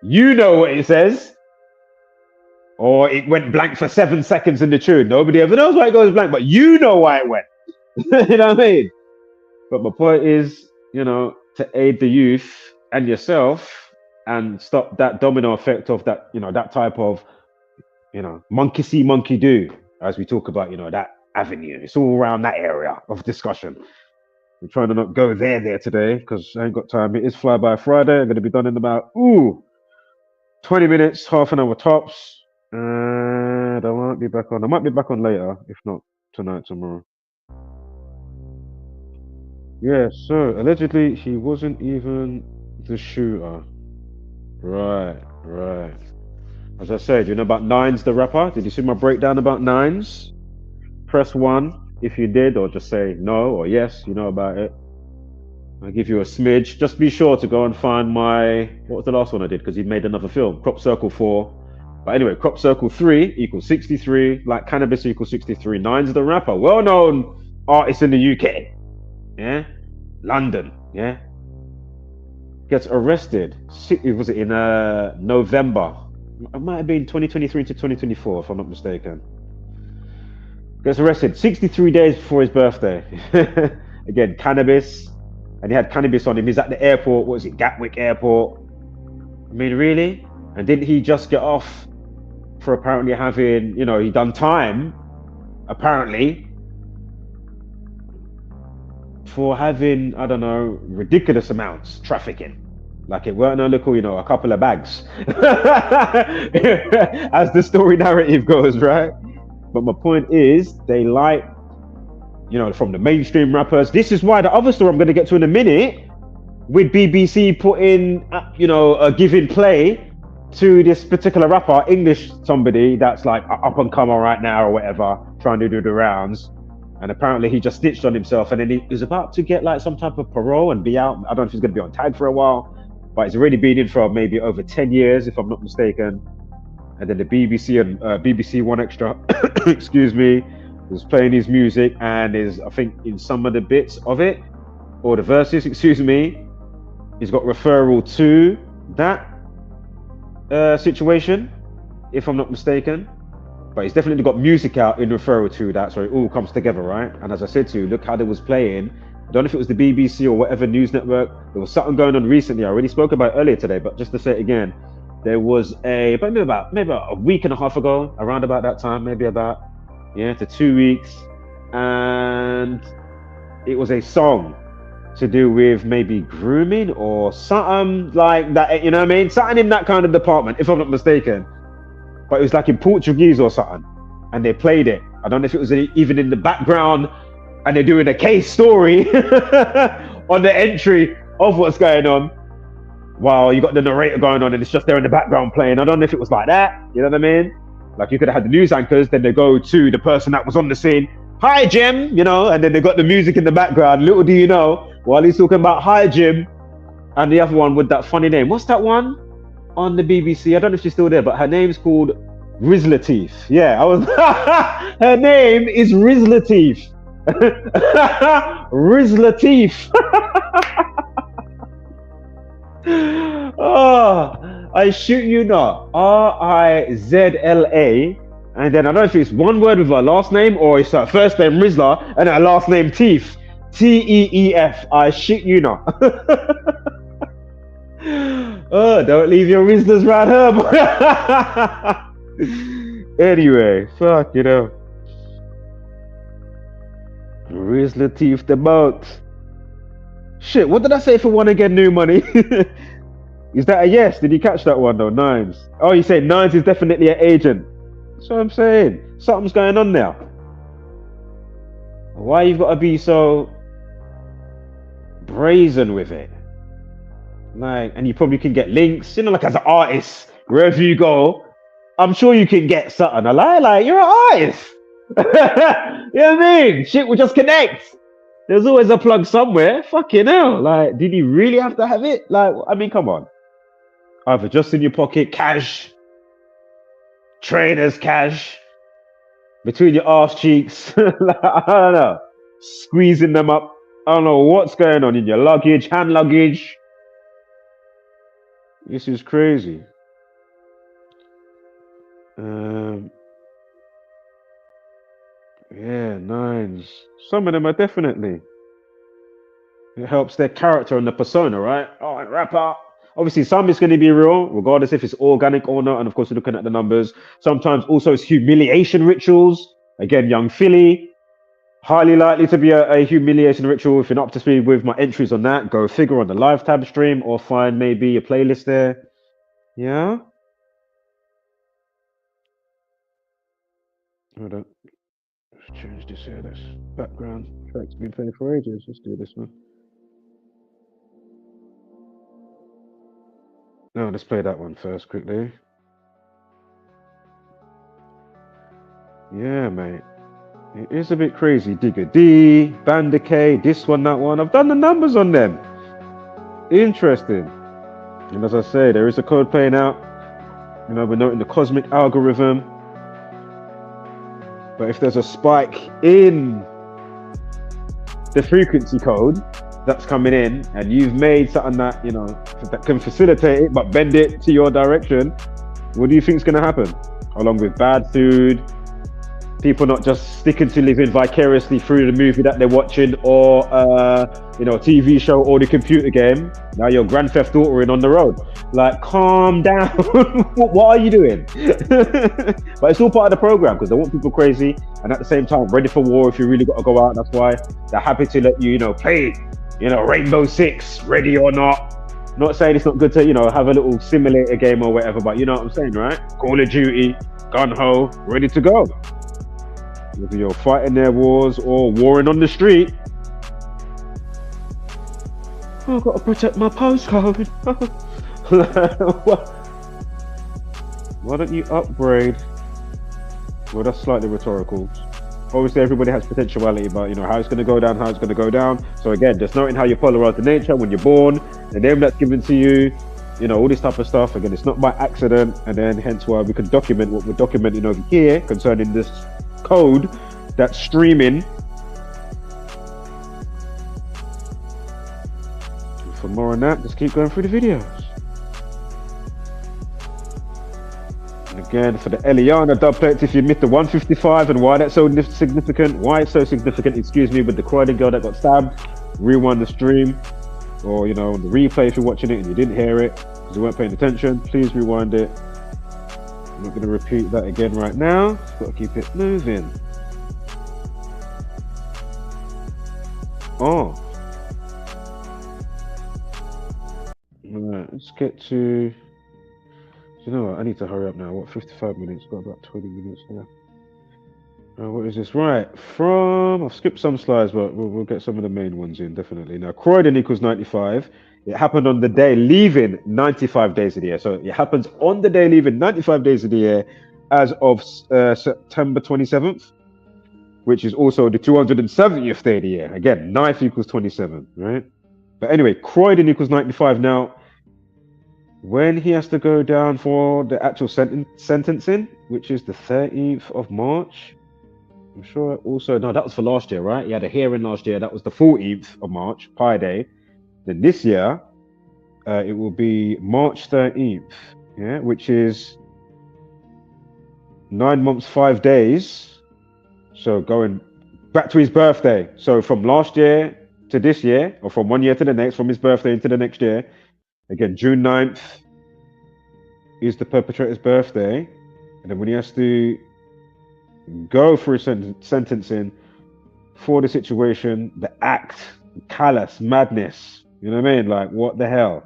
You know what it says. Or it went blank for 7 seconds in the tune. Nobody ever knows why it goes blank, but you know why it went. You know what I mean? But my point is, you know, to aid the youth and yourself and stop that domino effect of that, you know, that type of, you know, monkey see, monkey do, as we talk about, you know, that avenue. It's all around that area of discussion. I'm trying to not go there today because I ain't got time. It is Flyby Friday. I'm going to be done in about 20 minutes, half an hour tops. And I might be back on. I might be back on later, if not tonight, tomorrow. Yeah, so allegedly he wasn't even the shooter. Right. As I said, you know about Nines the rapper? Did you see my breakdown about Nines? Press 1 if you did, or just say no or yes, you know about it. I'll give you a smidge. Just be sure to go and find my, what was the last one I did? Because he made another film, Crop Circle 4. But anyway, crop circle 3 equals 63, like cannabis equals 63. Nine's the rapper, well-known artist in the UK. Yeah, London. Yeah, gets arrested. Was it in November? It might have been 2023 to 2024, if I'm not mistaken. Gets arrested 63 days before his birthday. Again, cannabis, and he had cannabis on him. He's at the airport. What was it, Gatwick Airport? I mean, really? And didn't he just get off for apparently having, you know, he done time, apparently, for having, I don't know, ridiculous amounts trafficking. Like it weren't a little, you know, a couple of bags. As the story narrative goes, right? But my point is, they like, you know, from the mainstream rappers. This is why the other story I'm going to get to in a minute, with BBC putting, you know, giving play to this particular rapper, English somebody that's like up and comer right now or whatever, trying to do the rounds. And apparently he just snitched on himself, and then he was about to get like some type of parole and be out. I don't know if he's going to be on tag for a while, but he's already been in for maybe over 10 years, if I'm not mistaken. And then the BBC and BBC One Extra, excuse me, was playing his music, and is, I think, in some of the bits of it, or the verses, excuse me, he's got referral to that situation, if I'm not mistaken. But he's definitely got music out in referral to that, so it all comes together, right? And as I said to you, look how they was playing. I don't know if it was the BBC or whatever news network. There was something going on recently. I already spoke about it earlier today, but just to say it again, there was maybe about a week and a half ago, around about that time, maybe about to 2 weeks, and it was a song to do with maybe grooming or something like that, you know what I mean? Something in that kind of department, if I'm not mistaken. But it was like in Portuguese or something, and they played it. I don't know if it was even in the background, and they're doing a case story on the entry of what's going on, while you got the narrator going on, and it's just there in the background playing. I don't know if it was like that, you know what I mean? Like you could have had the news anchors, then they go to the person that was on the scene, "Hi Jim," you know, and then they got the music in the background. Little do you know, while he's talking about "Hi Jim," and the other one with that funny name. What's that one on the BBC? I don't know if she's still there, but her name's called Riz Latif. Yeah, I was. Her name is Riz Latif. Riz Latif. Oh, I shoot you not. Rizla, and then I don't know if it's one word with her last name or it's her first name Rizla and her last name Teef. Teef. I shit you not. Oh, don't leave your Rizlas right here. Anyway, fuck, you know. Riz Latif the boat. Shit, what did I say for one again, new money? Is that a yes? Did you catch that one though? Nines. Oh, you say Nines is definitely an agent. That's what I'm saying. Something's going on now. Why you've got to be so brazen with it? Like, and you probably can get links, you know, like as an artist, wherever you go, I'm sure you can get something. I like you're an artist. You know what I mean? Shit will just connect. There's always a plug somewhere. Fucking hell. Like, did you really have to have it? Like, I mean, come on. Either just in your pocket, cash, traders cash, between your arse cheeks. Like, I don't know. Squeezing them up. I don't know what's going on in your luggage, hand luggage. This is crazy. Yeah, Nines. Some of them are definitely. It helps their character and the persona, right? Oh, and rapper. Obviously, some is going to be real, regardless if it's organic or not. And of course, we're looking at the numbers. Sometimes also it's humiliation rituals. Again, young Philly. Highly likely to be a humiliation ritual. If you're not up to speed with my entries on that, go figure on the live tab stream or find maybe a playlist there. Yeah. Hold on. Let's change this here. This background track's been playing for ages. Let's do this one. No, let's play that one first quickly. Yeah, mate. It is a bit crazy. Digger D, Banda K, this one, that one. I've done the numbers on them. Interesting. And as I say, there is a code playing out. You know, we're noting the cosmic algorithm. But if there's a spike in the frequency code that's coming in, and you've made something that, you know, that can facilitate it, but bend it to your direction, what do you think is going to happen? Along with bad food, people not just sticking to living vicariously through the movie that they're watching, or you know, TV show or the computer game. Now you're Grand Theft Autoing on the road. Like, calm down. What are you doing? But it's all part of the program, because they want people crazy and at the same time ready for war if you really got to go out. That's why they're happy to let you, you know, play, you know, Rainbow Six, ready or not. Not saying it's not good to, you know, have a little simulator game or whatever, but you know what I'm saying, right? Call of Duty, gun ho, ready to go. Whether you're fighting their wars or warring on the street. Oh, I've got to protect my postcode. Why don't you upgrade? Well, that's slightly rhetorical. Obviously, everybody has potentiality, but you know how it's going to go down, how it's going to go down. So again, just noting how you polarize the nature when you're born, the name that's given to you, you know, all this type of stuff. Again, it's not by accident, and then hence why we can document what we're documenting over here concerning this code that's streaming. And for more on that, just keep going through the videos. And again, for the Elianne dub plates, if you missed the 155 and why that's so significant, why it's so significant, excuse me, with the Croydon girl that got stabbed, rewind the stream, or you know, the replay if you're watching it and you didn't hear it because you weren't paying attention, please rewind it. I'm not going to repeat that again right now. Just got to keep it moving. Oh. Alright, let's get to... You know what, I need to hurry up now. What, 55 minutes? Got about 20 minutes now. What is this? Right, from... I've skipped some slides, but we'll get some of the main ones in, definitely. Now, Croydon equals 95. It happened on the day leaving 95 days of the year. So it happens on the day leaving 95 days of the year as of September 27th, which is also the 270th day of the year. Again, 9th equals 27, right? But anyway, Croydon equals 95. Now, when he has to go down for the actual sentencing, which is the 13th of March, I'm sure also, no, that was for last year, right? He had a hearing last year. That was the 14th of March, Pi Day. Then this year, it will be March 13th, yeah, which is 9 months, 5 days. So going back to his birthday. So from last year to this year, or from 1 year to the next, from his birthday into the next year. Again, June 9th is the perpetrator's birthday. And then when he has to go through sentencing for the situation, the act, callous, madness, you know what I mean? Like, what the hell?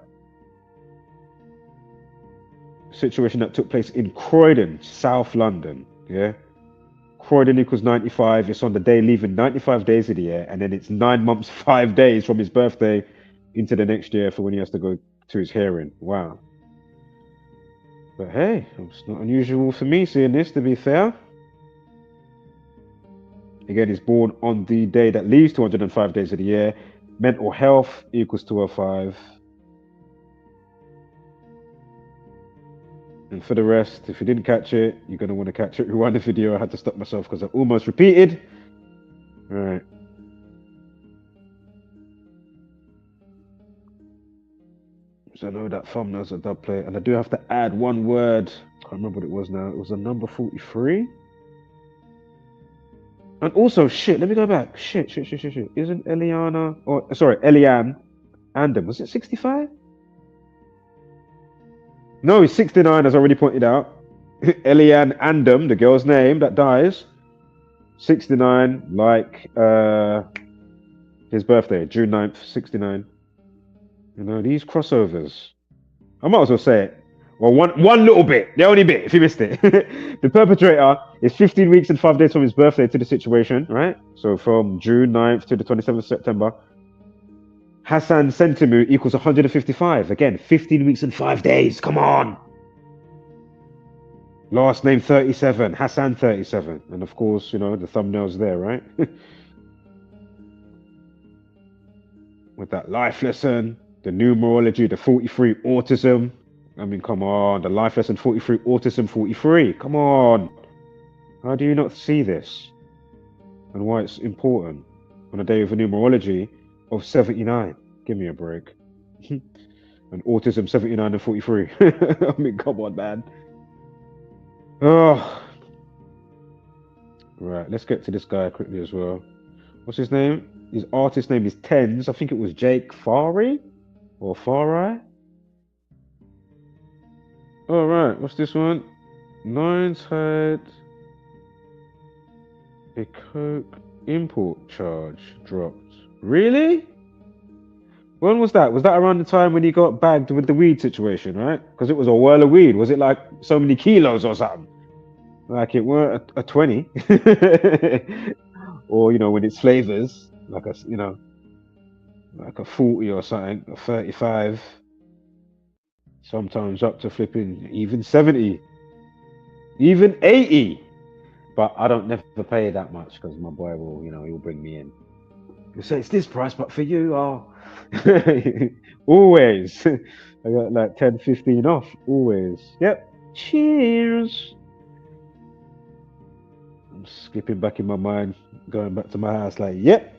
Situation that took place in Croydon, South London, yeah? Croydon equals 95. It's on the day leaving 95 days of the year, and then it's 9 months, 5 days from his birthday into the next year for when he has to go to his hearing. Wow. But hey, it's not unusual for me seeing this, to be fair. Again, he's born on the day that leaves 205 days of the year. Mental health equals 205. And for the rest, if you didn't catch it, you're going to want to catch it. Rewind the video. I had to stop myself because I almost repeated. All right. So I know that thumbnail's a dub plate. And I do have to add one word. I can't remember what it was now. It was a number 43. And also, shit, let me go back. Shit. Isn't Elianne Andam, was it 65? No, he's 69, as I already pointed out. Elianne Andam, the girl's name that dies. 69, like his birthday, June 9th, 69. You know, these crossovers. I might as well say it. Well, one little bit, the only bit, if you missed it. The perpetrator is 15 weeks and 5 days from his birthday to the situation, right? So from June 9th to the 27th of September. Hassan Sentamu equals 155. Again, 15 weeks and 5 days. Come on. Last name 37. Hassan 37. And of course, you know, the thumbnail's there, right? With that life lesson, the numerology, the 43 autism. I mean, come on. The life lesson 43, autism 43. Come on. How do you not see this? And why it's important on a day of numerology of 79. Give me a break. And autism 79 and 43. I mean, come on, man. Oh. Right, let's get to this guy quickly as well. What's his name? His artist name is Tens. I think it was Jake Fari or Farai. All right, what's this one? Nines had a coke import charge dropped. Really? When was that? Was that around the time when he got bagged with the weed situation, right? Because it was a whirl of weed. Was it like so many kilos or something? Like it weren't a 20. Or, you know, when it's flavors, like a, you know, like a 40 or something, a 35. Sometimes up to flipping even 70. Even 80. But I don't never pay that much because my boy will, you know, he'll bring me in. He'll say, it's this price, but for you, oh. Always. I got like 10, 15 off. Always. Yep. Cheers. I'm skipping back in my mind, going back to my house like, yep.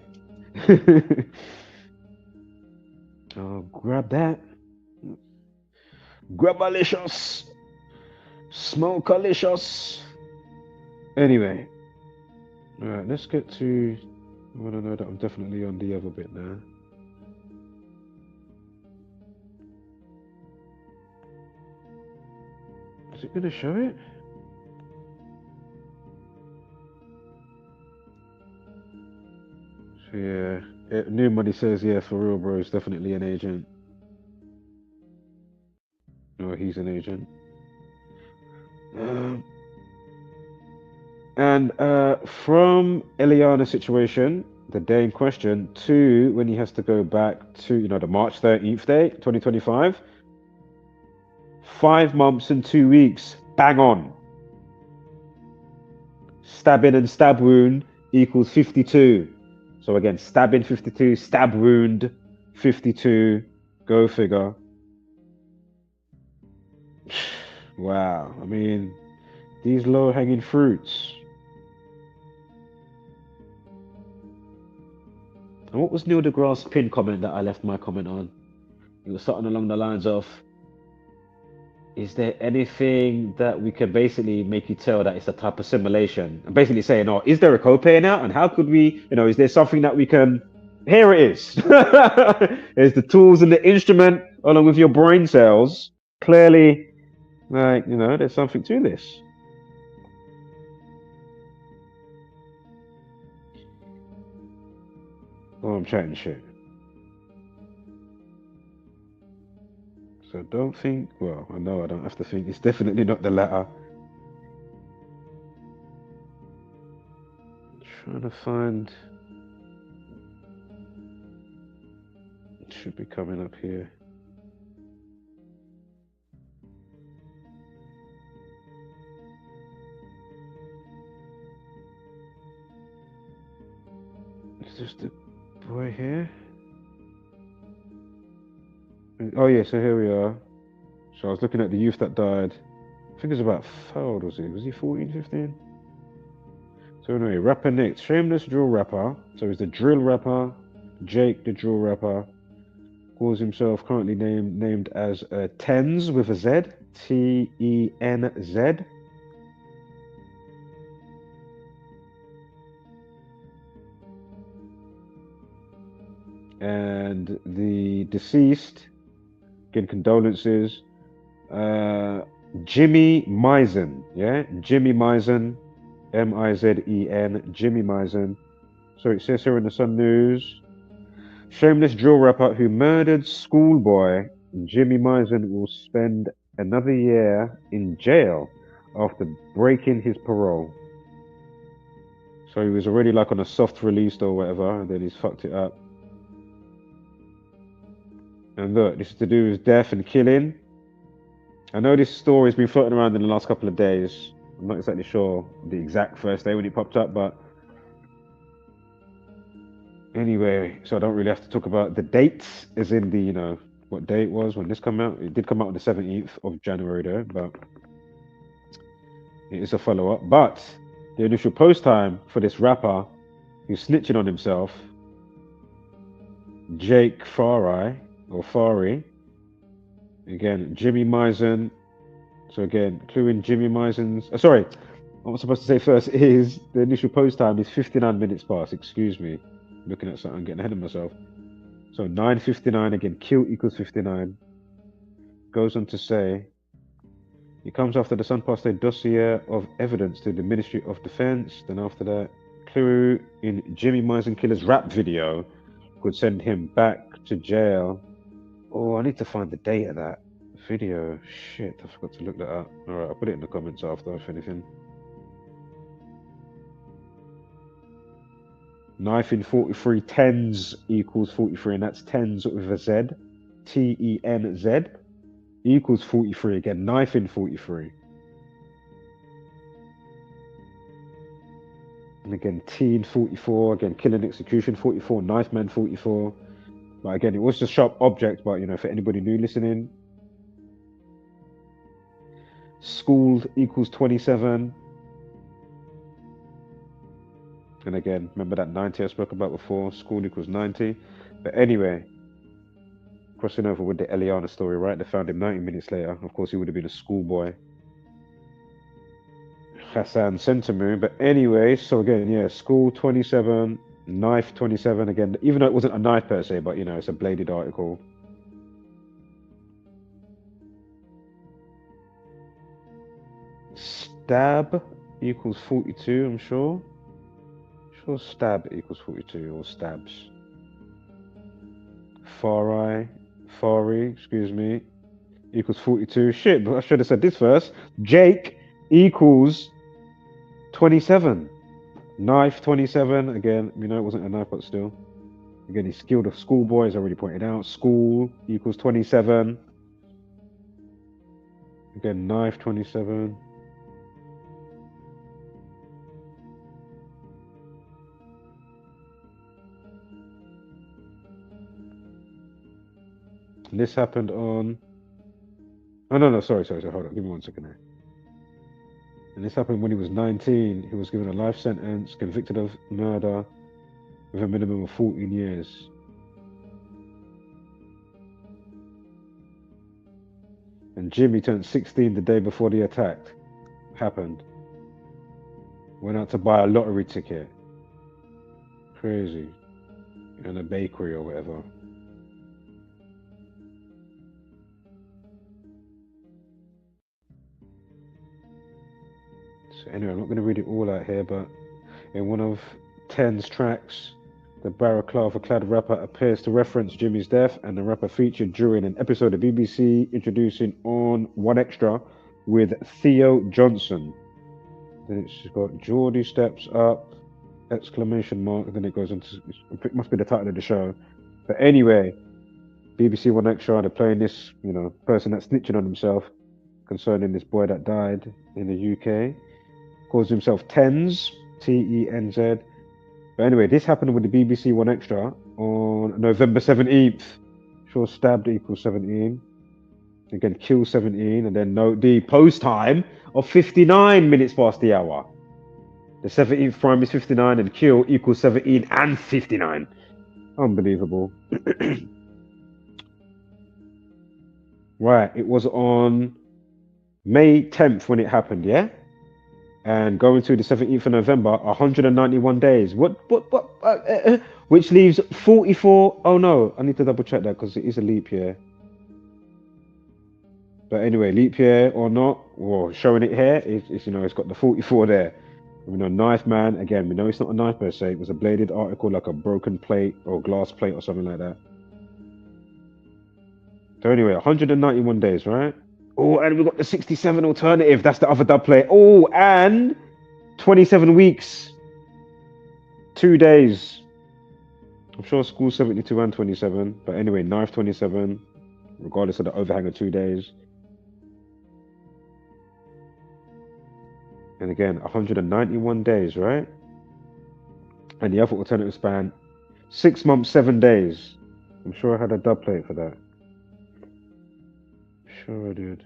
Oh, grab that. Grabalicious. Smokealicious. Anyway. Alright, let's get to... I want to know that I'm definitely on the other bit now. Is it going to show it? So yeah, New Money says, yeah, for real, bro, it's definitely an agent. No, he's an agent. And from Elianne's situation, the day in question, to when he has to go back to, you know, the March 13th day, 2025, 5 months and 2 weeks, bang on. Stabbing and stab wound equals 52. So again, stabbing 52, stab wound 52, go figure. Wow, I mean, these low-hanging fruits. And what was Neil deGrasse pin comment that I left my comment on? It was something along the lines of, is there anything that we can basically make you tell that it's a type of simulation? And basically saying, oh, is there a copay now? And how could we, you know, is there something that we can, here it is. There's the tools and the instrument along with your brain cells. Clearly, like, you know, there's something to this. Oh, I'm chatting shit. So don't think, well, I know I don't have to think. It's definitely not the latter. Trying to find, it should be coming up here. Is this the boy here? Oh yeah, so here we are. So I was looking at the youth that died. I think it was about, how old was he? Was he 14, 15? So anyway, rapper Nick, shameless drill rapper. So he's the drill rapper, Jake the drill rapper. Calls himself currently named as Tens with a Z, T-E-N-Z. And the deceased, again, condolences, Jimmy Misen, yeah? Jimmy Misen, M-I-Z-E-N, Jimmy Misen. So it says here in the Sun News, shameless drill rapper who murdered schoolboy Jimmy Misen will spend another year in jail after breaking his parole. So he was already like on a soft release or whatever, and then he's fucked it up. And look, this is to do with death and killing. I know this story's been floating around in the last couple of days. I'm not exactly sure the exact first day when it popped up, but anyway, so I don't really have to talk about the dates, as in the, you know, what day it was when this come out. It did come out on the 17th of January though, but it is a follow-up. But the initial post time for this rapper who's snitching on himself, Jake Fari, or Fari, again, Jimmy Misen. So again, cluing Jimmy Misen's, sorry, what I'm supposed to say first is the initial post time is 59 minutes past, excuse me. Looking at something, getting ahead of myself. So 9:59, again, kill equals 59. Goes on to say, it comes after the Sun passed a dossier of evidence to the Ministry of Defense. Then after that, clue in Jimmy Misen killer's rap video could send him back to jail. Oh, I need to find the date of that video. Shit, I forgot to look that up. Alright, I'll put it in the comments after, if anything. Knife in 43, tens equals 43, and that's tens with a Z. T-E-N-Z equals 43. Again, knife in 43. And again, T in 44. Again, killing execution 44. Knife man 44. But again, it was just sharp object, but you know, for anybody new listening, schooled equals 27. And again, remember that 90 I spoke about before, school equals 90. But anyway, crossing over with the Elianne story, right? They found him 90 minutes later. Of course, he would have been a schoolboy. Hassan Sentamu. But anyway, so again, yeah, school 27, knife 27. Again, even though it wasn't a knife per se, but you know, it's a bladed article. Stab equals 42, I'm sure. Sure, stab equals 42, or stabs. Fari, excuse me, equals 42. Shit, but I should have said this first. Jake equals 27. Knife 27. Again, you know, it wasn't a knife, but still. Again, he's skilled a schoolboy, as I already pointed out. School equals 27. Again, knife 27. This happened on... Oh, no, sorry, hold on, give me 1 second there. And this happened when he was 19. He was given a life sentence, convicted of murder with a minimum of 14 years. And Jimmy turned 16 the day before the attack happened. Went out to buy a lottery ticket. Crazy. In a bakery or whatever. Anyway, I'm not going to read it all out here, but in one of Ten's tracks, the balaclava-clad rapper appears to reference Jimmy's death, and the rapper featured during an episode of BBC introducing on 1Extra with Theo Johnson. Then it's got Geordie steps up, exclamation mark, and then it goes into, it must be the title of the show. But anyway, BBC 1Extra, they're playing this, you know, person that's snitching on himself concerning this boy that died in the UK. Calls himself Tens, T-E-N-Z. But anyway, this happened with the BBC 1Extra on November 17th. Sure, stabbed equals 17. Again, kill 17. And then note the post time of 59 minutes past the hour. The 17th prime is 59 and kill equals 17 and 59. Unbelievable. Right, it was on May 10th when it happened, yeah? And going to the 17th of November, 191 days. Which leaves 44. Oh no, I need to double check that because it is a leap year. But anyway, leap year or not, well, showing it here, it's you know, it's got the 44 there. We know knife man, again, we know it's not a knife per se, it was a bladed article like a broken plate or glass plate or something like that. So anyway, 191 days, right? Oh, and we've got the 67 alternative. That's the other dub play. Oh, and 27 weeks. 2 days. I'm sure school 72 and 27. But anyway, knife 27. Regardless of the overhang of 2 days. And again, 191 days, right? And the other alternative span, 6 months, 7 days. I'm sure I had a dub plate for that. sure I did.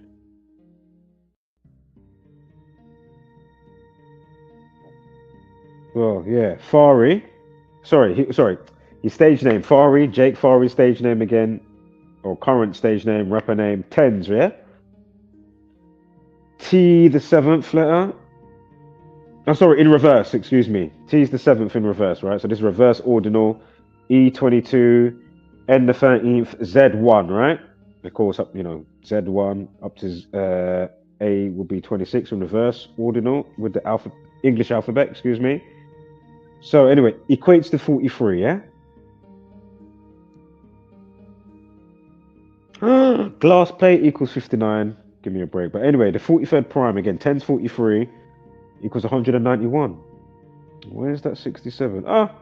Well, yeah, Fari. Sorry. His stage name, Fari. Jake Fari, stage name again, or current stage name, rapper name, Tens. Yeah. T, the seventh letter. Oh, sorry, in reverse. Excuse me. T is the seventh in reverse, right? So this is reverse ordinal. E22, N the 13th, Z1, right? Of course, up Z1 up to A will be 26 in reverse ordinal with the English alphabet. Excuse me. So anyway, equates to 43, yeah? Glass plate equals 59. Give me a break. But anyway, the 43rd prime, again, 10's 43 equals 191. Where's that 67? Ah,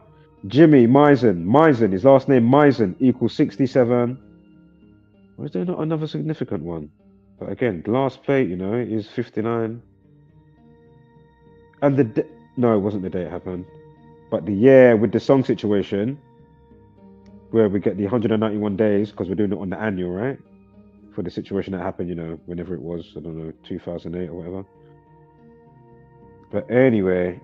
Jimmy Misen, his last name Misen, equals 67. Why is there not another significant one? But again, glass plate, is 59. And no, it wasn't the day it happened. But the year with the song situation, where we get the 191 days, because we're doing it on the annual, right? For the situation that happened, whenever it was, I don't know, 2008 or whatever. But anyway,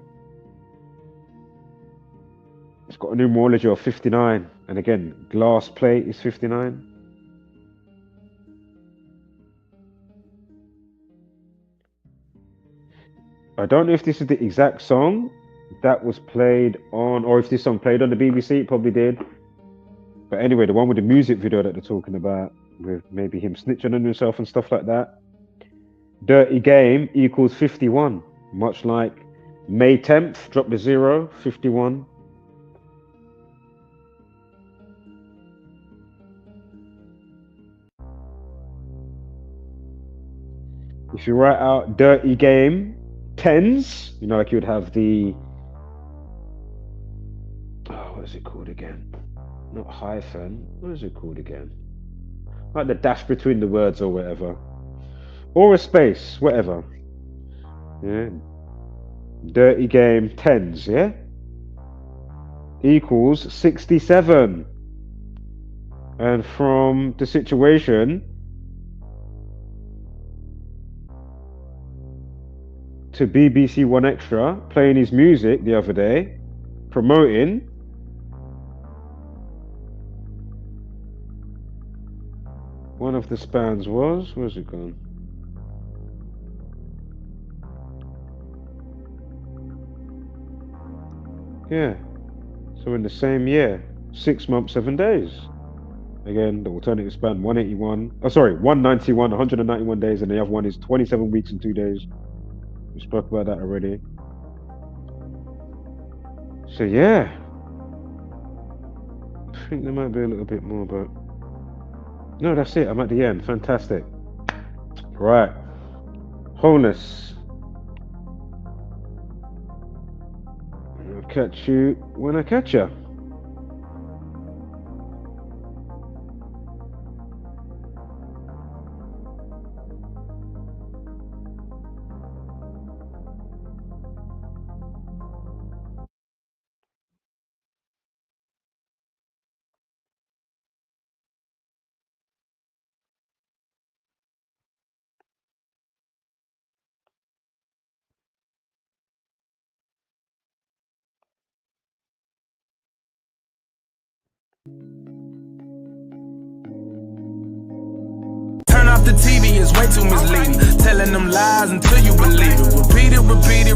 it's got a numerology of 59. And again, glass plate is 59. I don't know if this is the exact song that was played on, or if this song played on the BBC, it probably did. But anyway, the one with the music video that they're talking about, with maybe him snitching on himself and stuff like that. Dirty Game equals 51, much like May 10th, drop the 0, 51. If you write out Dirty Game, 10s, like you would have the, what is it called again? Not hyphen, what is it called again? Like the dash between the words or whatever. Or a space, whatever. Yeah. Dirty Game 10s, yeah? Equals 67. And from the situation to BBC One Extra playing his music the other day, promoting one of the spans was, where's it gone? Yeah, so in the same year, 6 months, 7 days. Again, the alternative span 191, 191 days, and the other one is 27 weeks and 2 days. We spoke about that already. So yeah, I think there might be a little bit more, but no, that's it. I'm at the end. Fantastic. Right, wholeness. I'll catch you when I catch you. Turn off the TV, it's way too misleading. Telling them lies until you believe it. Repeat it, repeat it.